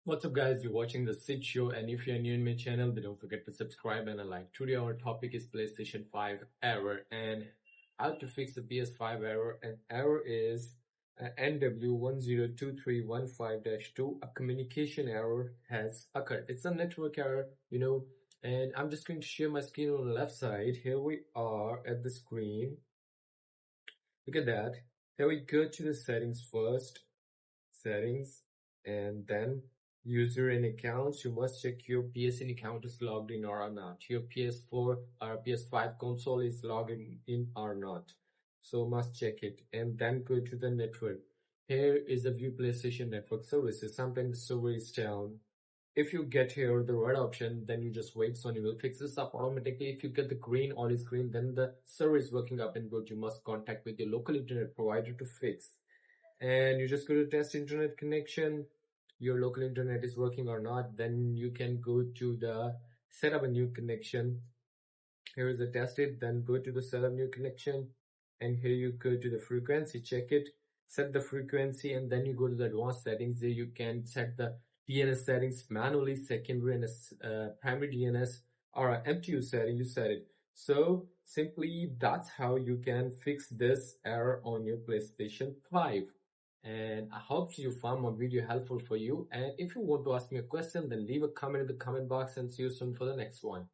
What's up, guys? You're watching the Sid Show, and if you're new in my channel, then don't forget to subscribe and a like. Today, our topic is PlayStation 5 error and how to fix the PS5 error. And error is NW-102315-2. A communication error has occurred. It's a network error. And I'm just going to share my screen on the left side. Here we are at the screen. Look at that. Here we go to the settings first. Settings, and then user and accounts. You must check your PSN account is logged in or not. Your PS4 or PS5 console is logged in or not. So must check it, and then go to the network. Here is the view PlayStation network services. Sometimes the server is down. If you get here the red option, then you just wait. Sony will fix this up automatically. If you get the green, all is green, then the server is working up and good. You must contact with your local internet provider to fix. And you just go to test internet connection. Your local internet is working or not, then you can go to the set up a new connection. Here is the test it, then go to the set up new connection, and here you go to the frequency, check it, set the frequency, and then you go to the advanced settings. There you can set the DNS settings manually, secondary and primary DNS, or MTU setting, you set it. So simply that's how you can fix this error on your PlayStation 5. And I hope you found my video helpful for you. And if you want to ask me a question, then leave a comment in the comment box, and see you soon for the next one.